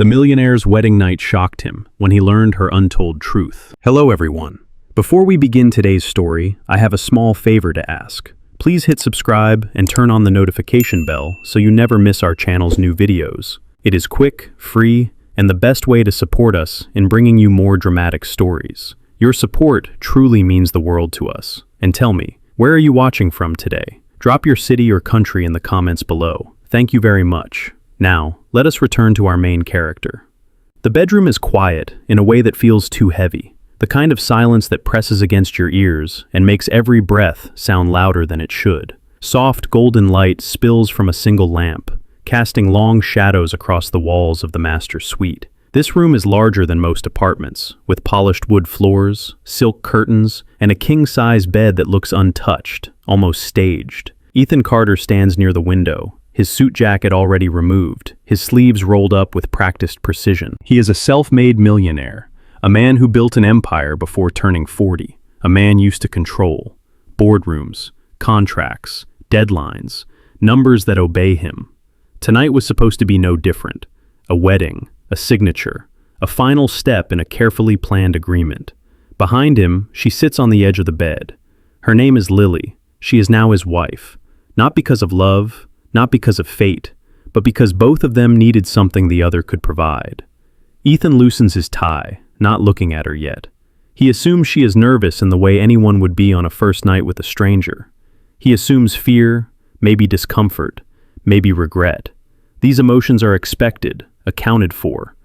The millionaire's wedding night shocked him when he learned her untold truth. Hello everyone. Before we begin today's story, I have a small favor to ask. Please hit subscribe and turn on the notification bell so you never miss our channel's new videos. It is quick, free, and the best way to support us in bringing you more dramatic stories. Your support truly means the world to us. And tell me, where are you watching from today? Drop your city or country in the comments below. Thank you very much. Now, let us return to our main character. The bedroom is quiet in a way that feels too heavy. The kind of silence that presses against your ears and makes every breath sound louder than it should. Soft golden light spills from a single lamp, casting long shadows across the walls of the master suite. This room is larger than most apartments, with polished wood floors, silk curtains, and a king-size bed that looks untouched, almost staged. Ethan Carter stands near the window, his suit jacket already removed, his sleeves rolled up with practiced precision. He is a self-made millionaire, a man who built an empire before turning 40, a man used to control, boardrooms, contracts, deadlines, numbers that obey him. Tonight was supposed to be no different. A wedding, a signature, a final step in a carefully planned agreement. Behind him, she sits on the edge of the bed. Her name is Lily. She is now his wife. Not because of love, not because of fate, but because both of them needed something the other could provide. Ethan loosens his tie, not looking at her yet. He assumes she is nervous in the way anyone would be on a first night with a stranger. He assumes fear, maybe discomfort, maybe regret. These emotions are expected, accounted for,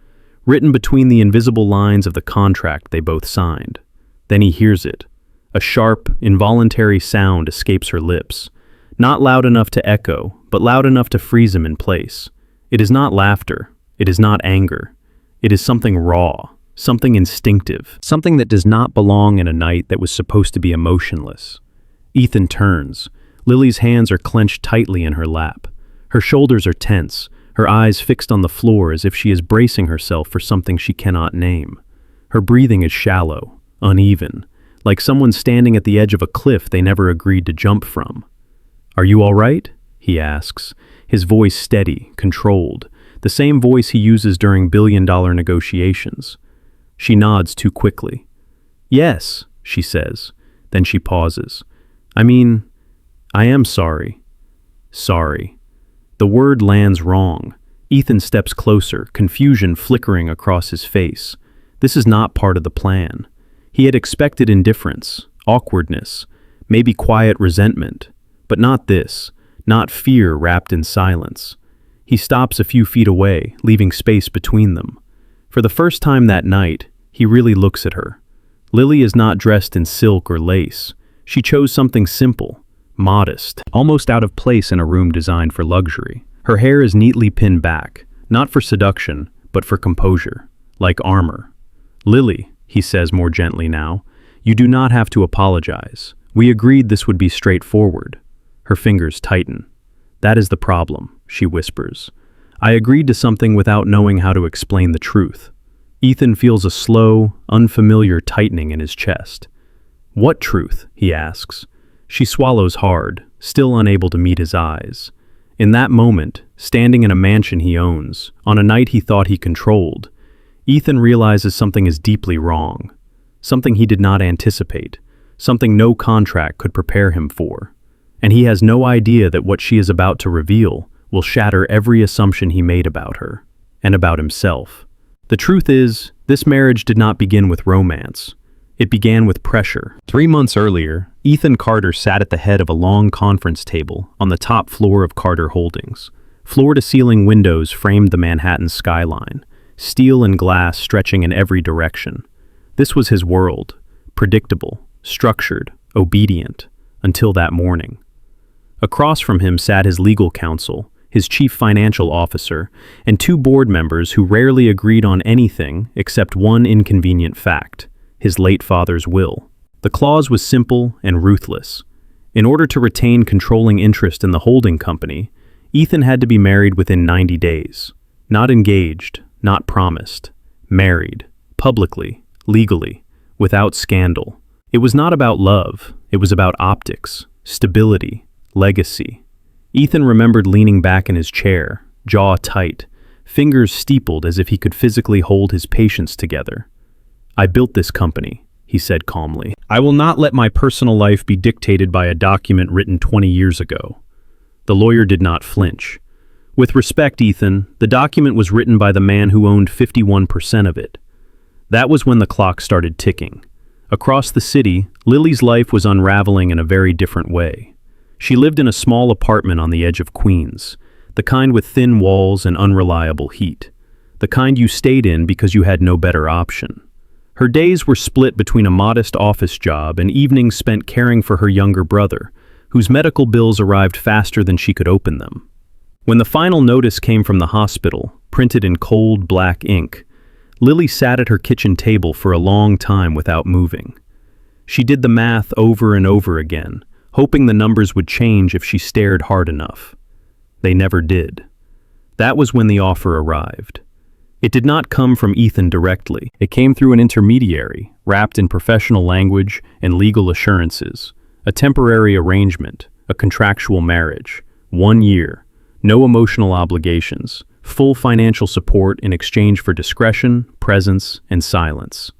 written between the invisible lines of the contract they both signed. Then he hears it. A sharp, involuntary sound escapes her lips. Not loud enough to echo, but loud enough to freeze him in place. It is not laughter. It is not anger. It is something raw, something instinctive, something that does not belong in a night that was supposed to be emotionless. Ethan turns. Lily's hands are clenched tightly in her lap. Her shoulders are tense, her eyes fixed on the floor as if she is bracing herself for something she cannot name. Her breathing is shallow, uneven, like someone standing at the edge of a cliff they never agreed to jump from. "Are you all right?" he asks, his voice steady, controlled, the same voice he uses during billion-dollar negotiations. She nods too quickly. "Yes," she says. Then she pauses. I am sorry." Sorry. The word lands wrong. Ethan steps closer, confusion flickering across his face. This is not part of the plan. He had expected indifference, awkwardness, maybe quiet resentment, but not this, not fear wrapped in silence. He stops a few feet away, leaving space between them. For the first time that night, he really looks at her. Lily is not dressed in silk or lace. She chose something simple, modest, almost out of place in a room designed for luxury. Her hair is neatly pinned back, not for seduction, but for composure, like armor. "Lily," he says more gently now, "you do not have to apologize. We agreed this would be straightforward." Her fingers tighten. "That is the problem," she whispers. "I agreed to something without knowing how to explain the truth." Ethan feels a slow, unfamiliar tightening in his chest. "What truth?" he asks. She swallows hard, still unable to meet his eyes. In that moment, standing in a mansion he owns, on a night he thought he controlled, Ethan realizes something is deeply wrong. Something he did not anticipate. Something no contract could prepare him for. And he has no idea that what she is about to reveal will shatter every assumption he made about her, and about himself. The truth is, this marriage did not begin with romance. It began with pressure. 3 months earlier, Ethan Carter sat at the head of a long conference table on the top floor of Carter Holdings. Floor-to-ceiling windows framed the Manhattan skyline, steel and glass stretching in every direction. This was his world, predictable, structured, obedient, until that morning. Across from him sat his legal counsel, his chief financial officer, and 2 board members who rarely agreed on anything except one inconvenient fact: his late father's will. The clause was simple and ruthless. In order to retain controlling interest in the holding company, Ethan had to be married within 90 days. Not engaged, not promised. Married, publicly, legally, without scandal. It was not about love, it was about optics, stability, legacy. Ethan remembered leaning back in his chair, jaw tight, fingers steepled as if he could physically hold his patience together. "I built this company," he said calmly. "I will not let my personal life be dictated by a document written 20 years ago." The lawyer did not flinch. "With respect, Ethan, the document was written by the man who owned 51% of it." That was when the clock started ticking. Across the city, Lily's life was unraveling in a very different way. She lived in a small apartment on the edge of Queens, the kind with thin walls and unreliable heat, the kind you stayed in because you had no better option. Her days were split between a modest office job and evenings spent caring for her younger brother, whose medical bills arrived faster than she could open them. When the final notice came from the hospital, printed in cold black ink, Lily sat at her kitchen table for a long time without moving. She did the math over and over again, hoping the numbers would change if she stared hard enough. They never did. That was when the offer arrived. It did not come from Ethan directly. It came through an intermediary, wrapped in professional language and legal assurances. A temporary arrangement, a contractual marriage, 1 year, no emotional obligations, full financial support in exchange for discretion, presence, and silence.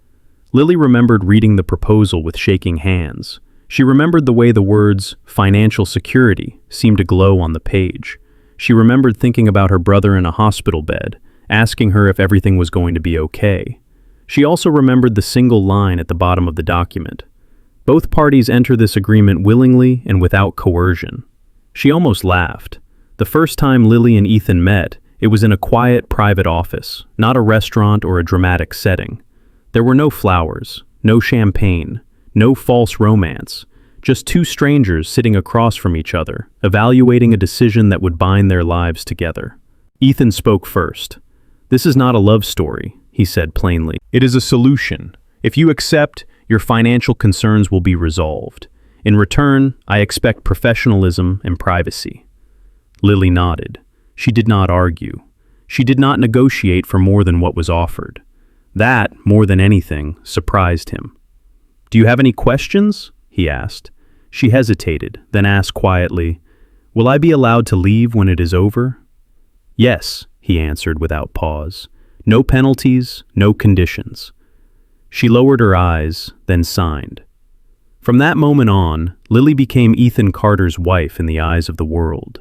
Lily remembered reading the proposal with shaking hands. She remembered the way the words financial security seemed to glow on the page. She remembered thinking about her brother in a hospital bed, asking her if everything was going to be okay. She also remembered the single line at the bottom of the document. Both parties enter this agreement willingly and without coercion. She almost laughed. The first time Lily and Ethan met, it was in a quiet, private office, not a restaurant or a dramatic setting. There were no flowers, no champagne, no false romance, just two strangers sitting across from each other, evaluating a decision that would bind their lives together. Ethan spoke first. "This is not a love story," he said plainly. "It is a solution. If you accept, your financial concerns will be resolved. In return, I expect professionalism and privacy." Lily nodded. She did not argue. She did not negotiate for more than what was offered. That, more than anything, surprised him. "Do you have any questions?" he asked. She hesitated, then asked quietly, "Will I be allowed to leave when it is over?" "Yes," he answered without pause. "No penalties, no conditions." She lowered her eyes, then signed. From that moment on, Lily became Ethan Carter's wife in the eyes of the world.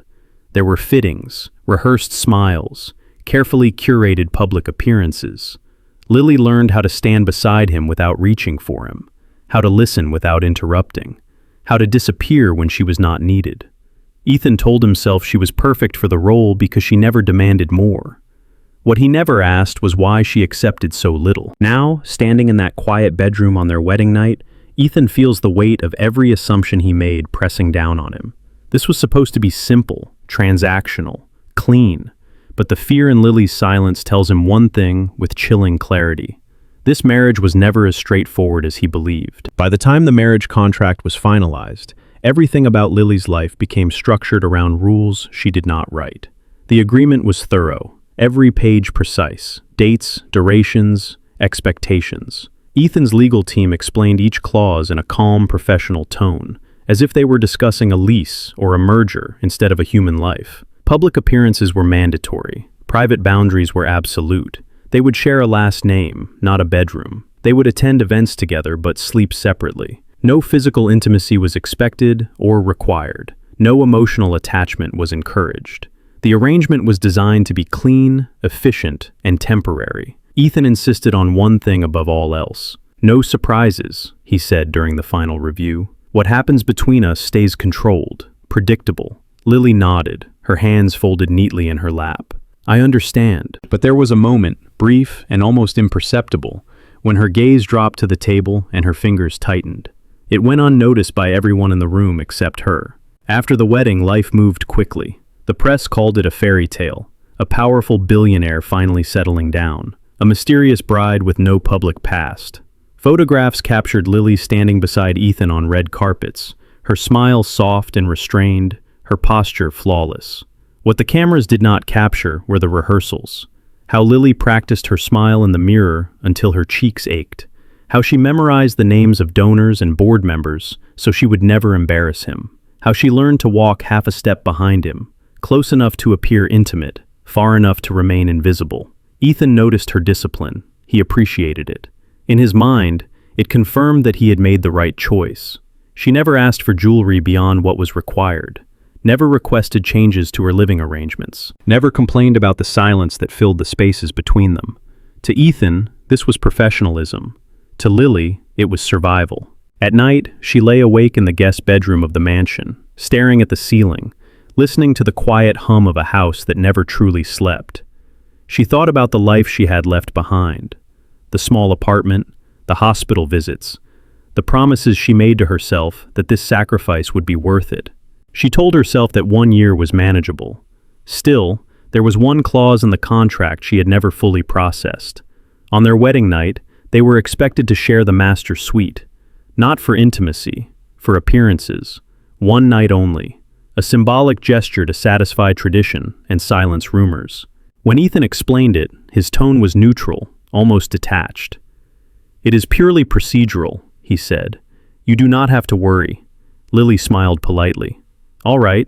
There were fittings, rehearsed smiles, carefully curated public appearances. Lily learned how to stand beside him without reaching for him, how to listen without interrupting, how to disappear when she was not needed. Ethan told himself she was perfect for the role because she never demanded more. What he never asked was why she accepted so little. Now, standing in that quiet bedroom on their wedding night, Ethan feels the weight of every assumption he made pressing down on him. This was supposed to be simple, transactional, clean, but the fear in Lily's silence tells him one thing with chilling clarity. This marriage was never as straightforward as he believed. By the time the marriage contract was finalized, everything about Lily's life became structured around rules she did not write. The agreement was thorough, every page precise, dates, durations, expectations. Ethan's legal team explained each clause in a calm, professional tone, as if they were discussing a lease or a merger instead of a human life. Public appearances were mandatory. Private boundaries were absolute. They would share a last name, not a bedroom. They would attend events together but sleep separately. No physical intimacy was expected or required. No emotional attachment was encouraged. The arrangement was designed to be clean, efficient, and temporary. Ethan insisted on one thing above all else. "No surprises," he said during the final review. "What happens between us stays controlled, predictable." Lily nodded, her hands folded neatly in her lap. "I understand." But there was a moment, brief and almost imperceptible, when her gaze dropped to the table and her fingers tightened. It went unnoticed by everyone in the room except her. After the wedding, life moved quickly. The press called it a fairy tale, a powerful billionaire finally settling down, a mysterious bride with no public past. Photographs captured Lily standing beside Ethan on red carpets, her smile soft and restrained, her posture flawless. What the cameras did not capture were the rehearsals. How Lily practiced her smile in the mirror until her cheeks ached. How she memorized the names of donors and board members so she would never embarrass him. How she learned to walk half a step behind him, close enough to appear intimate, far enough to remain invisible. Ethan noticed her discipline. He appreciated it. In his mind, it confirmed that he had made the right choice. She never asked for jewelry beyond what was required, never requested changes to her living arrangements, never complained about the silence that filled the spaces between them. To Ethan, this was professionalism. To Lily, it was survival. At night, she lay awake in the guest bedroom of the mansion, staring at the ceiling, listening to the quiet hum of a house that never truly slept. She thought about the life she had left behind, the small apartment, the hospital visits, the promises she made to herself that this sacrifice would be worth it. She told herself that 1 year was manageable. Still, there was one clause in the contract she had never fully processed. On their wedding night, they were expected to share the master suite, not for intimacy, for appearances, one night only, a symbolic gesture to satisfy tradition and silence rumors. When Ethan explained it, his tone was neutral, almost detached. "It is purely procedural," he said. "You do not have to worry." Lily smiled politely. "All right."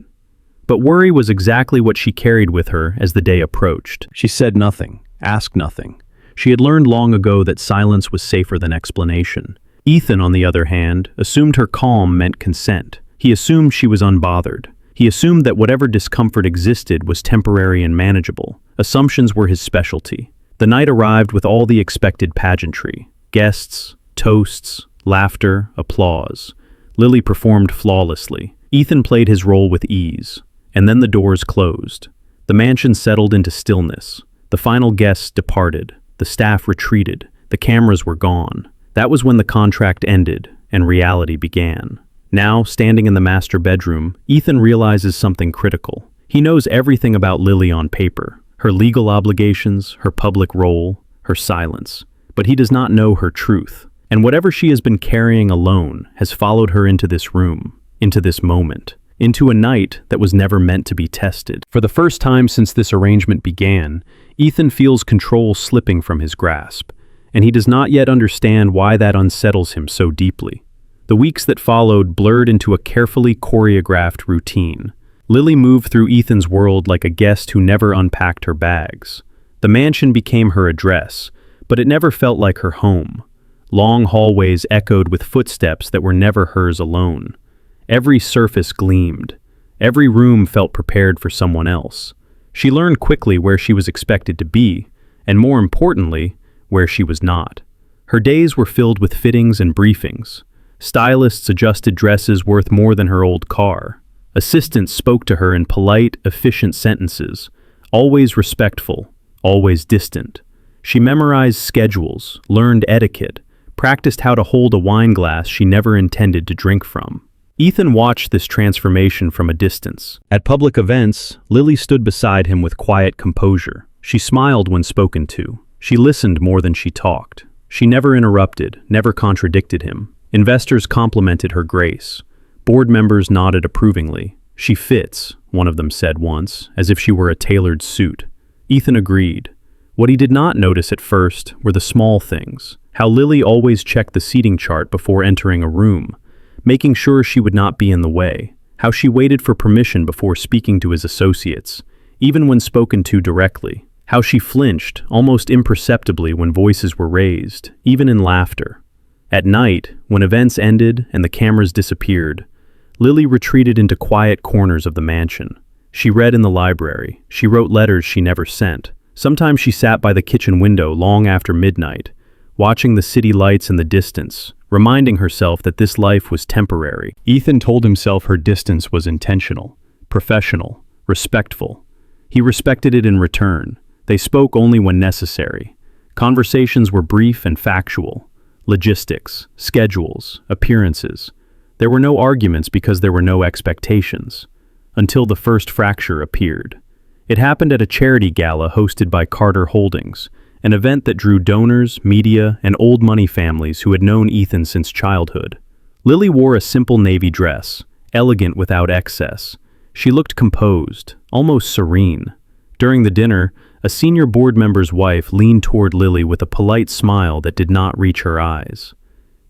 But worry was exactly what she carried with her as the day approached. She said nothing, asked nothing. She had learned long ago that silence was safer than explanation. Ethan, on the other hand, assumed her calm meant consent. He assumed she was unbothered. He assumed that whatever discomfort existed was temporary and manageable. Assumptions were his specialty. The night arrived with all the expected pageantry. Guests, toasts, laughter, applause. Lily performed flawlessly. Ethan played his role with ease. And then the doors closed. The mansion settled into stillness. The final guests departed. The staff retreated. The cameras were gone. That was when the contract ended and reality began. Now, standing in the master bedroom, Ethan realizes something critical. He knows everything about Lily on paper, her legal obligations, her public role, her silence. But he does not know her truth. And whatever she has been carrying alone has followed her into this room, into this moment, into a night that was never meant to be tested. For the first time since this arrangement began, Ethan feels control slipping from his grasp, and he does not yet understand why that unsettles him so deeply. The weeks that followed blurred into a carefully choreographed routine. Lily moved through Ethan's world like a guest who never unpacked her bags. The mansion became her address, but it never felt like her home. Long hallways echoed with footsteps that were never hers alone. Every surface gleamed. Every room felt prepared for someone else. She learned quickly where she was expected to be, and more importantly, where she was not. Her days were filled with fittings and briefings. Stylists adjusted dresses worth more than her old car. Assistants spoke to her in polite, efficient sentences, always respectful, always distant. She memorized schedules, learned etiquette, practiced how to hold a wine glass she never intended to drink from. Ethan watched this transformation from a distance. At public events, Lily stood beside him with quiet composure. She smiled when spoken to. She listened more than she talked. She never interrupted, never contradicted him. Investors complimented her grace. Board members nodded approvingly. "She fits," one of them said once, as if she were a tailored suit. Ethan agreed. What he did not notice at first were the small things. How Lily always checked the seating chart before entering a room, making sure she would not be in the way. How she waited for permission before speaking to his associates, even when spoken to directly. How she flinched, almost imperceptibly, when voices were raised, even in laughter. At night, when events ended and the cameras disappeared, Lily retreated into quiet corners of the mansion. She read in the library. She wrote letters she never sent. Sometimes she sat by the kitchen window long after midnight, watching the city lights in the distance, reminding herself that this life was temporary. Ethan told himself her distance was intentional, professional, respectful. He respected it in return. They spoke only when necessary. Conversations were brief and factual. Logistics, schedules, appearances. There were no arguments because there were no expectations. Until the first fracture appeared. It happened at a charity gala hosted by Carter Holdings, an event that drew donors, media, and old money families who had known Ethan since childhood. Lily wore a simple navy dress, elegant without excess. She looked composed, almost serene. During the dinner, a senior board member's wife leaned toward Lily with a polite smile that did not reach her eyes.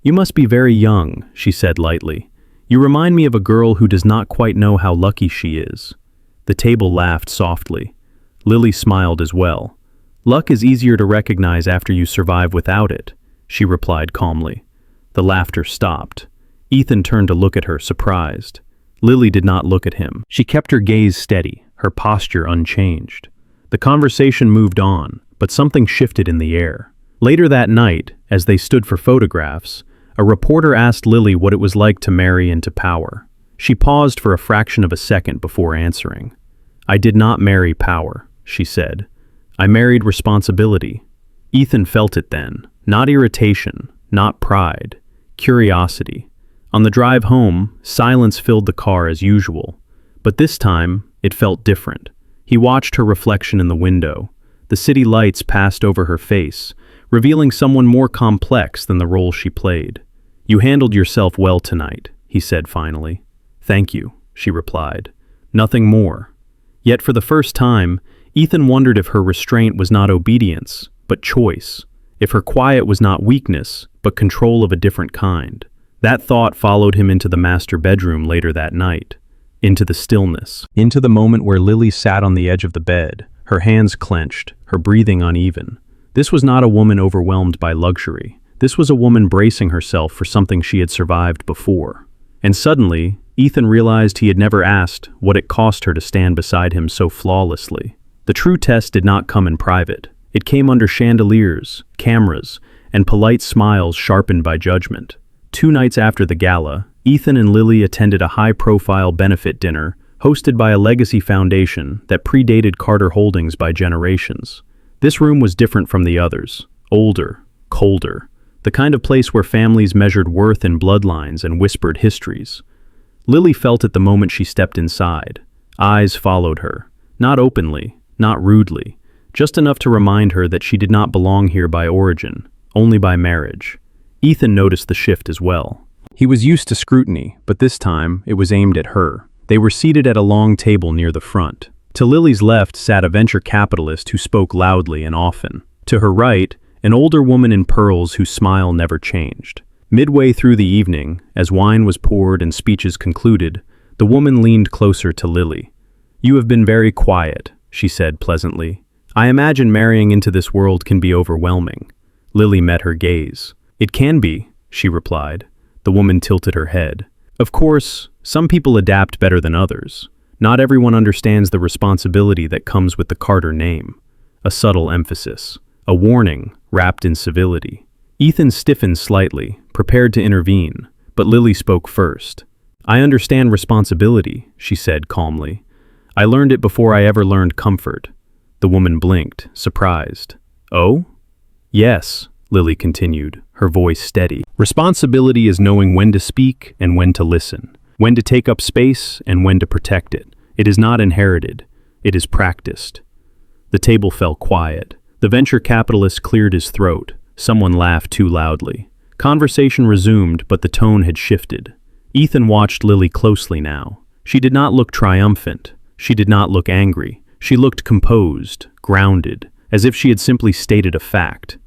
"You must be very young," she said lightly. "You remind me of a girl who does not quite know how lucky she is." The table laughed softly. Lily smiled as well. Luck is easier to recognize after you survive without it, she replied calmly. The laughter stopped. Ethan turned to look at her, surprised. Lily did not look at him. She kept her gaze steady, her posture unchanged. The conversation moved on, but something shifted in the air. Later that night, as they stood for photographs, a reporter asked Lily what it was like to marry into power. She paused for a fraction of a second before answering. "I did not marry power," she said. "I married responsibility." Ethan felt it then. Not irritation, not pride, curiosity. On the drive home, silence filled the car as usual. But this time, it felt different. He watched her reflection in the window. The city lights passed over her face, revealing someone more complex than the role she played. "You handled yourself well tonight," he said finally. "Thank you," she replied. Nothing more. Yet for the first time, Ethan wondered if her restraint was not obedience, but choice. If her quiet was not weakness, but control of a different kind. That thought followed him into the master bedroom later that night. Into the stillness. Into the moment where Lily sat on the edge of the bed, her hands clenched, her breathing uneven. This was not a woman overwhelmed by luxury. This was a woman bracing herself for something she had survived before. And suddenly, Ethan realized he had never asked what it cost her to stand beside him so flawlessly. The true test did not come in private. It came under chandeliers, cameras, and polite smiles sharpened by judgment. 2 nights after the gala, Ethan and Lily attended a high-profile benefit dinner hosted by a legacy foundation that predated Carter Holdings by generations. This room was different from the others, older, colder, the kind of place where families measured worth in bloodlines and whispered histories. Lily felt it the moment she stepped inside. Eyes followed her, not openly, not rudely, just enough to remind her that she did not belong here by origin, only by marriage. Ethan noticed the shift as well. He was used to scrutiny, but this time it was aimed at her. They were seated at a long table near the front. To Lily's left sat a venture capitalist who spoke loudly and often. To her right, an older woman in pearls whose smile never changed. Midway through the evening, as wine was poured and speeches concluded, the woman leaned closer to Lily. "You have been very quiet," she said pleasantly. "I imagine marrying into this world can be overwhelming." Lily met her gaze. "It can be," she replied. The woman tilted her head. "Of course, some people adapt better than others. Not everyone understands the responsibility that comes with the Carter name." A subtle emphasis. A warning, wrapped in civility. Ethan stiffened slightly, prepared to intervene, but Lily spoke first. "I understand responsibility," she said calmly. "I learned it before I ever learned comfort." The woman blinked, surprised. "Oh?" "Yes," Lily continued, her voice steady. "Responsibility is knowing when to speak and when to listen, when to take up space and when to protect it. It is not inherited, it is practiced." The table fell quiet. The venture capitalist cleared his throat. Someone laughed too loudly. Conversation resumed, but the tone had shifted. Ethan watched Lily closely now. She did not look triumphant. She did not look angry. She looked composed, grounded, as if she had simply stated a fact.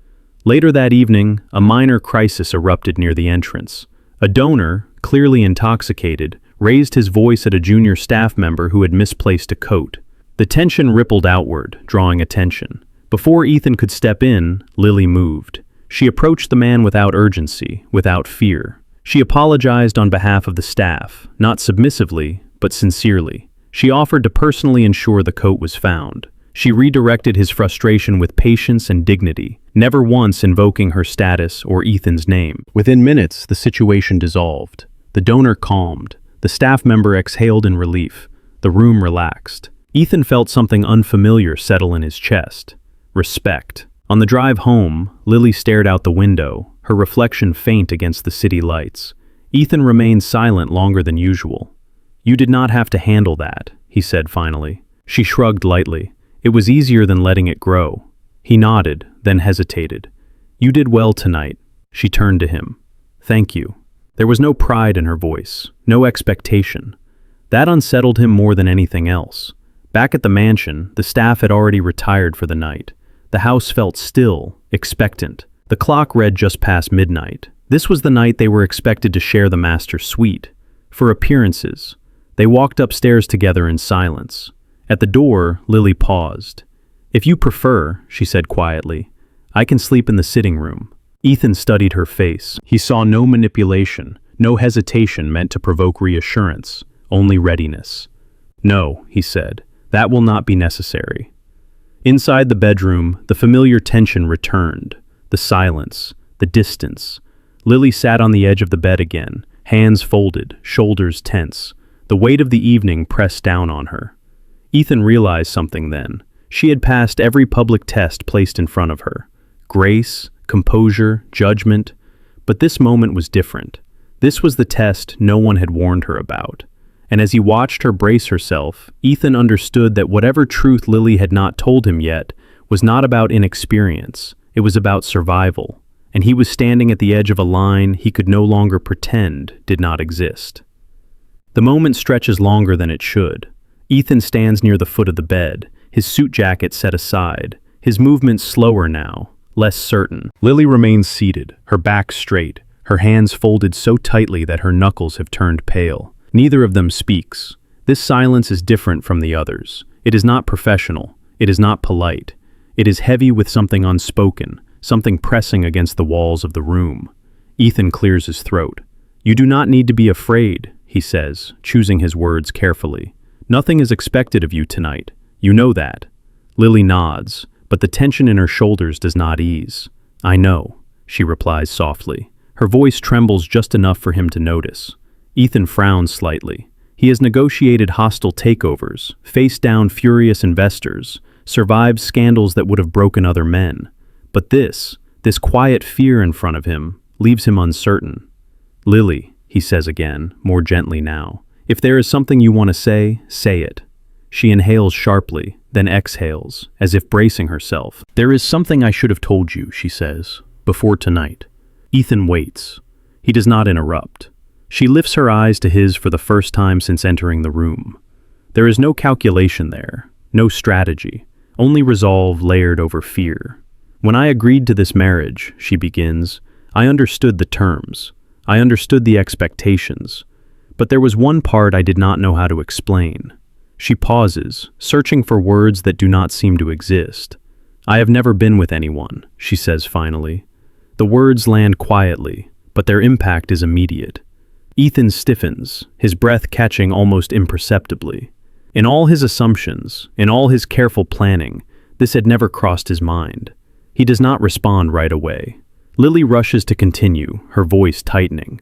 Later that evening, a minor crisis erupted near the entrance. A donor, clearly intoxicated, raised his voice at a junior staff member who had misplaced a coat. The tension rippled outward, drawing attention. Before Ethan could step in, Lily moved. She approached the man without urgency, without fear. She apologized on behalf of the staff, not submissively, but sincerely. She offered to personally ensure the coat was found. She redirected his frustration with patience and dignity, never once invoking her status or Ethan's name. Within minutes, the situation dissolved. The donor calmed. The staff member exhaled in relief. The room relaxed. Ethan felt something unfamiliar settle in his chest. Respect. On the drive home, Lily stared out the window, her reflection faint against the city lights. Ethan remained silent longer than usual. "You did not have to handle that," he said finally. She shrugged lightly. It was easier than letting it grow. He nodded, then hesitated. "You did well tonight." She turned to him. "Thank you." There was no pride in her voice, no expectation. That unsettled him more than anything else. Back at the mansion, the staff had already retired for the night. The house felt still, expectant. The clock read just past midnight. This was the night they were expected to share the master's suite. For appearances, they walked upstairs together in silence. At the door, Lily paused. "If you prefer," she said quietly, "I can sleep in the sitting room." Ethan studied her face. He saw no manipulation, no hesitation meant to provoke reassurance, only readiness. "No," he said, "that will not be necessary." Inside the bedroom, the familiar tension returned. The silence, the distance. Lily sat on the edge of the bed again, hands folded, shoulders tense. The weight of the evening pressed down on her. Ethan realized something then. She had passed every public test placed in front of her. Grace, composure, judgment. But this moment was different. This was the test no one had warned her about. And as he watched her brace herself, Ethan understood that whatever truth Lily had not told him yet was not about inexperience. It was about survival. And he was standing at the edge of a line he could no longer pretend did not exist. The moment stretches longer than it should. Ethan stands near the foot of the bed, his suit jacket set aside, his movements slower now, less certain. Lily remains seated, her back straight, her hands folded so tightly that her knuckles have turned pale. Neither of them speaks. This silence is different from the others. It is not professional. It is not polite. It is heavy with something unspoken, something pressing against the walls of the room. Ethan clears his throat. "You do not need to be afraid," he says, choosing his words carefully. "Nothing is expected of you tonight. You know that." Lily nods, but the tension in her shoulders does not ease. "I know," she replies softly. Her voice trembles just enough for him to notice. Ethan frowns slightly. He has negotiated hostile takeovers, faced down furious investors, survived scandals that would have broken other men. But this quiet fear in front of him, leaves him uncertain. "Lily," he says again, more gently now, "if there is something you want to say it." She inhales sharply, then exhales, as if bracing herself. "There is something I should have told you," she says, "before tonight." Ethan waits. He does not interrupt. She lifts her eyes to his for the first time since entering the room. There is no calculation there, no strategy, only resolve layered over fear. "When I agreed to this marriage," she begins, "I understood the terms. I understood the expectations. But there was one part I did not know how to explain." She pauses, searching for words that do not seem to exist. "I have never been with anyone," she says finally. The words land quietly, but their impact is immediate. Ethan stiffens, his breath catching almost imperceptibly. In all his assumptions, in all his careful planning, this had never crossed his mind. He does not respond right away. Lily rushes to continue, her voice tightening.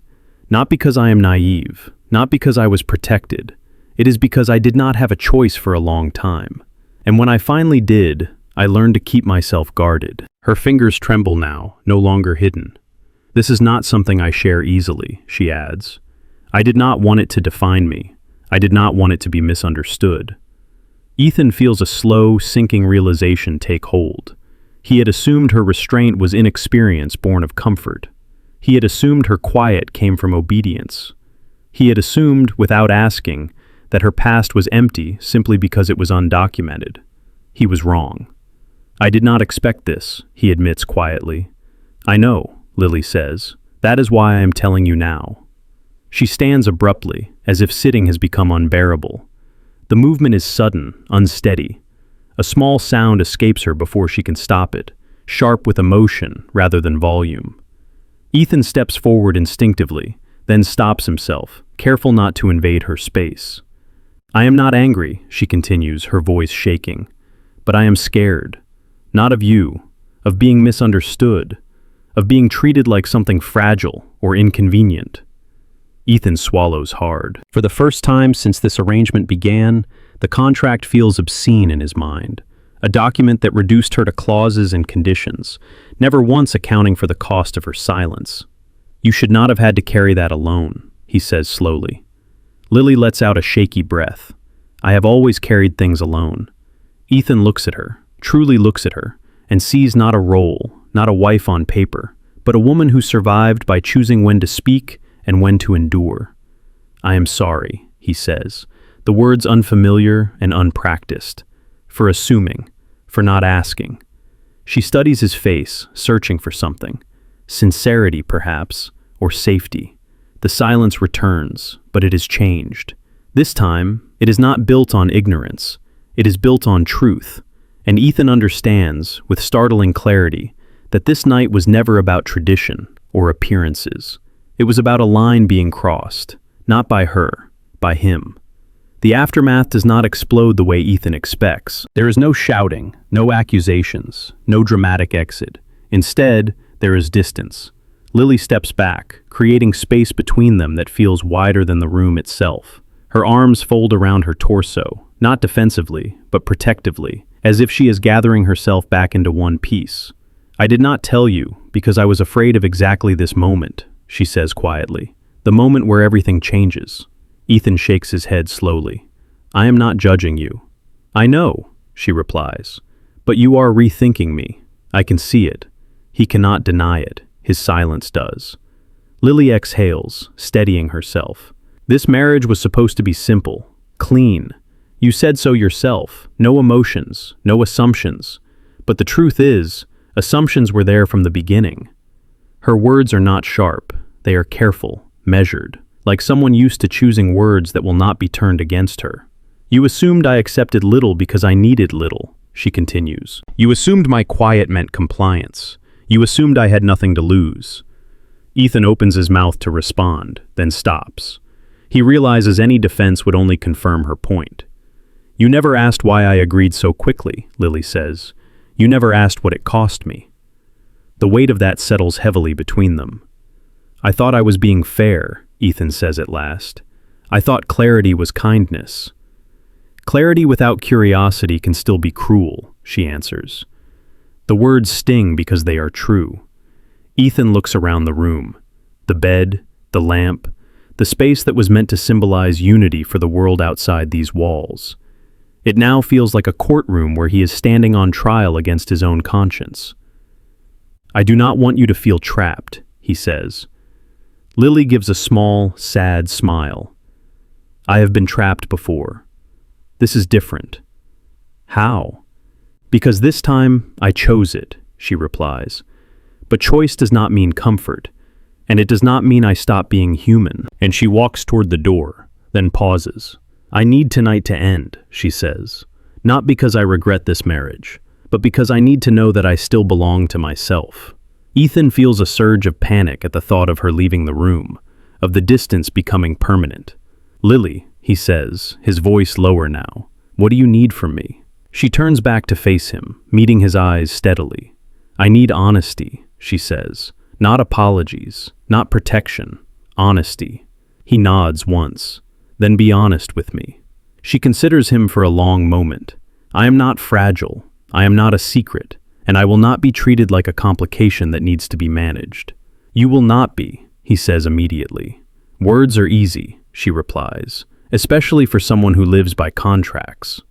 "Not because I am naive, not because I was protected. It is because I did not have a choice for a long time. And when I finally did, I learned to keep myself guarded." Her fingers tremble now, no longer hidden. "This is not something I share easily," she adds. "I did not want it to define me. I did not want it to be misunderstood." Ethan feels a slow, sinking realization take hold. He had assumed her restraint was inexperience born of comfort. He had assumed her quiet came from obedience. He had assumed, without asking, that her past was empty simply because it was undocumented. He was wrong. "I did not expect this," he admits quietly. "I know," Lily says. "That is why I am telling you now." She stands abruptly, as if sitting has become unbearable. The movement is sudden, unsteady. A small sound escapes her before she can stop it, sharp with emotion rather than volume. Ethan steps forward instinctively, then stops himself, careful not to invade her space. "I am not angry," she continues, her voice shaking, "but I am scared. Not of you, of being misunderstood, of being treated like something fragile or inconvenient." Ethan swallows hard. For the first time since this arrangement began, the contract feels obscene in his mind. A document that reduced her to clauses and conditions, never once accounting for the cost of her silence. "You should not have had to carry that alone," he says slowly. Lily lets out a shaky breath. "I have always carried things alone." Ethan looks at her, truly looks at her, and sees not a role, not a wife on paper, but a woman who survived by choosing when to speak and when to endure. "I am sorry," he says, the words unfamiliar and unpracticed, "for assuming, for not asking." She studies his face, searching for something. Sincerity, perhaps, or safety. The silence returns, but it is changed. This time, it is not built on ignorance. It is built on truth. And Ethan understands, with startling clarity, that this night was never about tradition or appearances. It was about a line being crossed, not by her, by him. The aftermath does not explode the way Ethan expects. There is no shouting, no accusations, no dramatic exit. Instead, there is distance. Lily steps back, creating space between them that feels wider than the room itself. Her arms fold around her torso, not defensively, but protectively, as if she is gathering herself back into one piece. "I did not tell you because I was afraid of exactly this moment," she says quietly. "The moment where everything changes." Ethan shakes his head slowly. "I am not judging you." "I know," she replies. "But you are rethinking me. I can see it." He cannot deny it. His silence does. Lily exhales, steadying herself. "This marriage was supposed to be simple, clean. You said so yourself. No emotions, no assumptions. But the truth is, assumptions were there from the beginning." Her words are not sharp. They are careful, measured, like someone used to choosing words that will not be turned against her. "You assumed I accepted little because I needed little," she continues. "You assumed my quiet meant compliance. You assumed I had nothing to lose." Ethan opens his mouth to respond, then stops. He realizes any defense would only confirm her point. "You never asked why I agreed so quickly," Lily says. "You never asked what it cost me." The weight of that settles heavily between them. "I thought I was being fair," Ethan says at last. "I thought clarity was kindness." "Clarity without curiosity can still be cruel," she answers. The words sting because they are true. Ethan looks around the room. The bed, the lamp, the space that was meant to symbolize unity for the world outside these walls. It now feels like a courtroom where he is standing on trial against his own conscience. "I do not want you to feel trapped," he says. Lily gives a small, sad smile. "I have been trapped before. This is different." "How?" "Because this time I chose it," she replies. "But choice does not mean comfort, and it does not mean I stop being human." And she walks toward the door, then pauses. "I need tonight to end," she says. "Not because I regret this marriage, but because I need to know that I still belong to myself." Ethan feels a surge of panic at the thought of her leaving the room, of the distance becoming permanent. "Lily," he says, his voice lower now, "what do you need from me?" She turns back to face him, meeting his eyes steadily. "I need honesty," she says. "Not apologies, not protection, honesty." He nods once. "Then be honest with me." She considers him for a long moment. "I am not fragile. I am not a secret, and I will not be treated like a complication that needs to be managed." "You will not be," he says immediately. "Words are easy," she replies, "especially for someone who lives by contracts."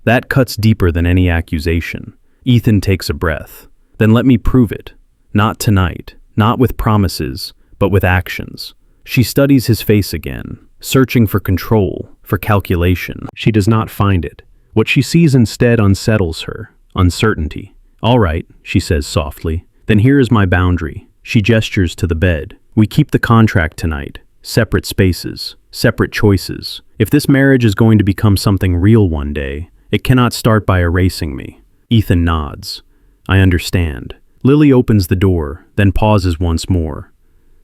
That cuts deeper than any accusation. Ethan takes a breath. "Then let me prove it. Not tonight, not with promises, but with actions." She studies his face again, searching for control, for calculation. She does not find it. What she sees instead unsettles her, uncertainty. "All right," she says softly. "Then here is my boundary." She gestures to the bed. "We keep the contract tonight. Separate spaces, separate choices. If this marriage is going to become something real one day, it cannot start by erasing me." Ethan nods. "I understand." Lily opens the door, then pauses once more.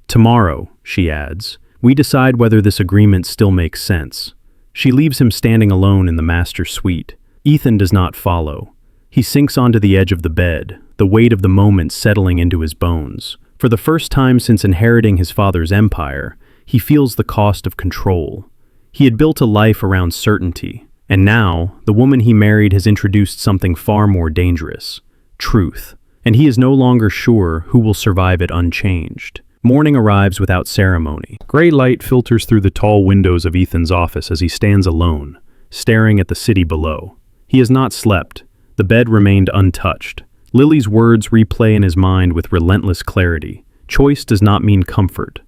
"Tomorrow," she adds, "we decide whether this agreement still makes sense." She leaves him standing alone in the master suite. Ethan does not follow. He sinks onto the edge of the bed, the weight of the moment settling into his bones. For the first time since inheriting his father's empire, he feels the cost of control. He had built a life around certainty, and now the woman he married has introduced something far more dangerous: truth. And he is no longer sure who will survive it unchanged. Morning arrives without ceremony. Gray light filters through the tall windows of Ethan's office as he stands alone, staring at the city below. He has not slept. The bed remained untouched. Lily's words replay in his mind with relentless clarity. Choice does not mean comfort.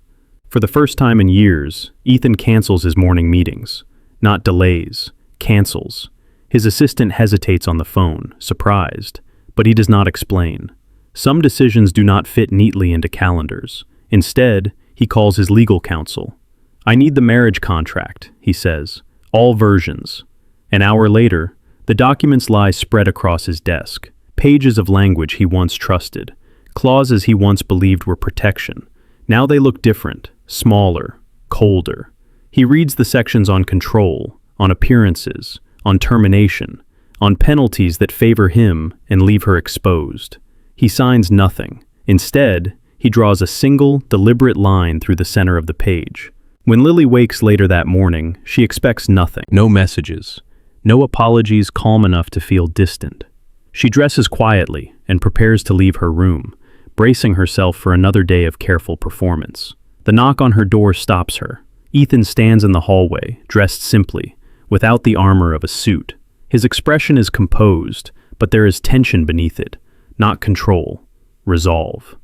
For the first time in years, Ethan cancels his morning meetings. Not delays, cancels. His assistant hesitates on the phone, surprised, but he does not explain. Some decisions do not fit neatly into calendars. Instead, he calls his legal counsel. "I need the marriage contract," he says. "All versions." An hour later, The documents lie spread across his desk, pages of language he once trusted, clauses he once believed were protection. Now they look different, smaller, colder. He reads the sections on control, on appearances, on termination, on penalties that favor him and leave her exposed. He signs nothing. Instead, he draws a single, deliberate line through the center of the page. When Lily wakes later that morning, she expects nothing. No messages. No apologies calm enough to feel distant. She dresses quietly and prepares to leave her room, bracing herself for another day of careful performance. The knock on her door stops her. Ethan stands in the hallway, dressed simply, without the armor of a suit. His expression is composed, but there is tension beneath it, not control, resolve.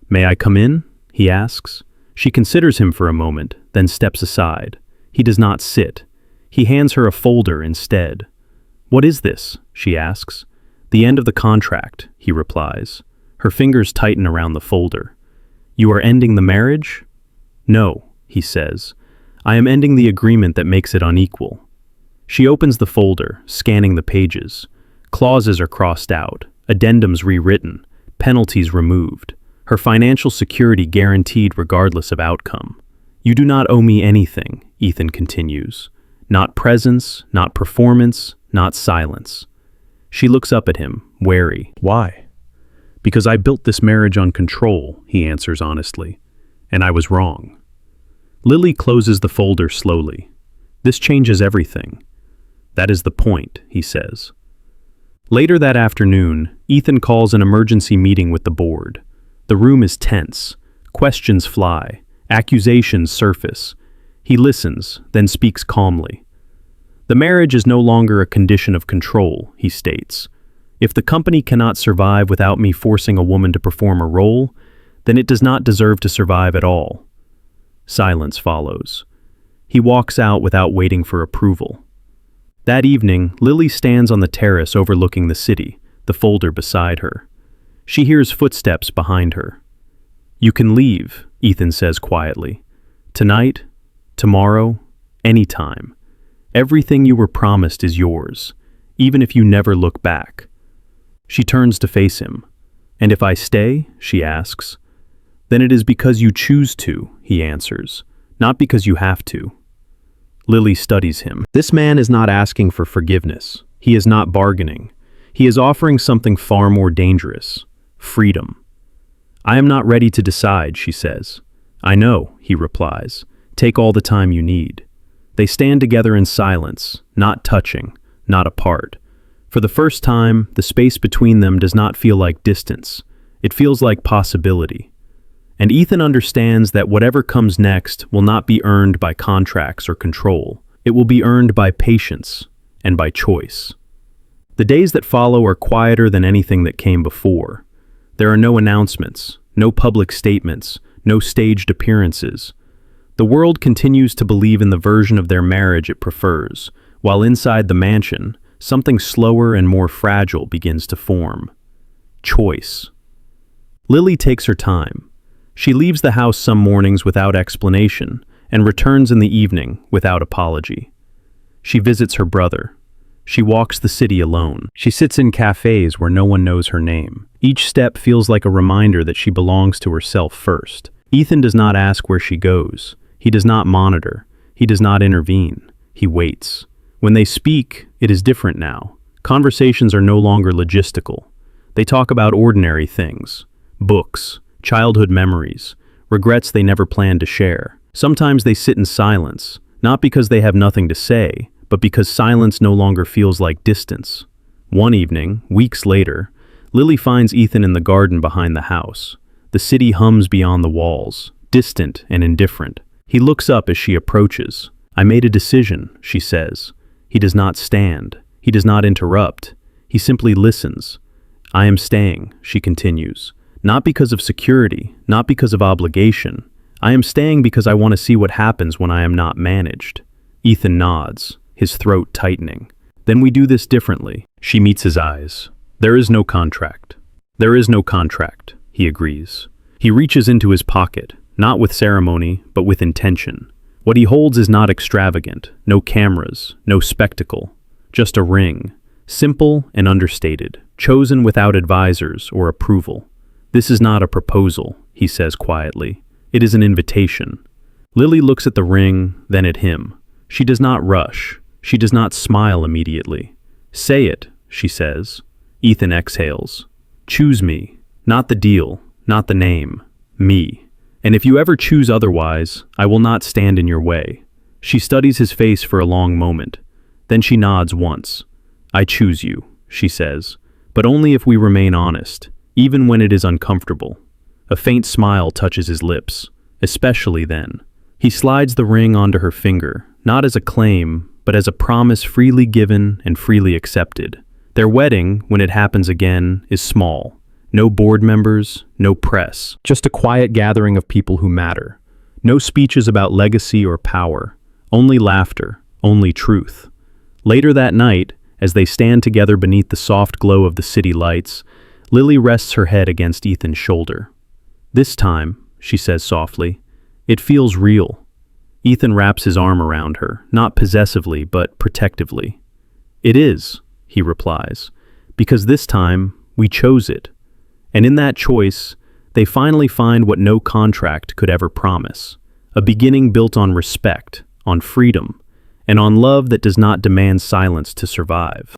"May I come in?" he asks. She considers him for a moment, then steps aside. He does not sit. He hands her a folder instead. "What is this?" she asks. "The end of the contract," he replies. Her fingers tighten around the folder. "You are ending the marriage?" "No," he says. "I am ending the agreement that makes it unequal." She opens the folder, scanning the pages. Clauses are crossed out, addendums rewritten, penalties removed. Her financial security guaranteed regardless of outcome. "You do not owe me anything," Ethan continues. "Not presence, not performance, not silence." She looks up at him, wary. "Why?" "Because I built this marriage on control," he answers honestly. "And I was wrong." Lily closes the folder slowly. "This changes everything." "That is the point," he says. Later that afternoon, Ethan calls an emergency meeting with the board. The room is tense. Questions fly. Accusations surface. He listens, then speaks calmly. "The marriage is no longer a condition of control," he states. "If the company cannot survive without me forcing a woman to perform a role, then it does not deserve to survive at all." Silence follows. He walks out without waiting for approval. That evening, Lily stands on the terrace overlooking the city, the folder beside her. She hears footsteps behind her. "You can leave," Ethan says quietly. "Tonight, tomorrow, anytime. Everything you were promised is yours, even if you never look back." She turns to face him. "And if I stay?" she asks. "Then it is because you choose to," he answers, "not because you have to." Lily studies him. This man is not asking for forgiveness. He is not bargaining. He is offering something far more dangerous: freedom. "I am not ready to decide," she says. "I know," he replies. "Take all the time you need." They stand together in silence, not touching, not apart. For the first time, the space between them does not feel like distance. It feels like possibility. And Ethan understands that whatever comes next will not be earned by contracts or control. It will be earned by patience and by choice. The days that follow are quieter than anything that came before. There are no announcements, no public statements, no staged appearances. The world continues to believe in the version of their marriage it prefers, while inside the mansion, something slower and more fragile begins to form. Choice. Lily takes her time. She leaves the house some mornings without explanation and returns in the evening without apology. She visits her brother. She walks the city alone. She sits in cafes where no one knows her name. Each step feels like a reminder that she belongs to herself first. Ethan does not ask where she goes. He does not monitor. He does not intervene. He waits. When they speak, it is different now. Conversations are no longer logistical. They talk about ordinary things: books, childhood memories, regrets they never planned to share. Sometimes they sit in silence, not because they have nothing to say, but because silence no longer feels like distance. One evening, weeks later, Lily finds Ethan in the garden behind the house. The city hums beyond the walls, distant and indifferent. He looks up as she approaches. "I made a decision," she says. He does not stand. He does not interrupt. He simply listens. "I am staying," she continues. "Not because of security, not because of obligation. I am staying because I want to see what happens when I am not managed." Ethan nods, his throat tightening. "Then we do this differently." She meets his eyes. "There is no contract." "There is no contract," he agrees. He reaches into his pocket, not with ceremony, but with intention. What he holds is not extravagant, no cameras, no spectacle, just a ring, Simple and understated, chosen without advisors or approval. "This is not a proposal," he says quietly. "It is an invitation." Lily looks at the ring, then at him. She does not rush. She does not smile immediately. "Say it," she says. Ethan exhales. "Choose me. Not the deal, not the name. Me. And if you ever choose otherwise, I will not stand in your way." She studies his face for a long moment. Then she nods once. "I choose you," she says, "but only if we remain honest, even when it is uncomfortable." A faint smile touches his lips, especially then. He slides the ring onto her finger, not as a claim, but as a promise freely given and freely accepted. Their wedding, when it happens again, is small. No board members, no press, just a quiet gathering of people who matter. No speeches about legacy or power, only laughter, only truth. Later that night, as they stand together beneath the soft glow of the city lights, Lily rests her head against Ethan's shoulder. "This time," she says softly, "it feels real." Ethan wraps his arm around her, not possessively but protectively. "It is," he replies, "because this time we chose it." And in that choice, they finally find what no contract could ever promise: a beginning built on respect, on freedom, and on love that does not demand silence to survive.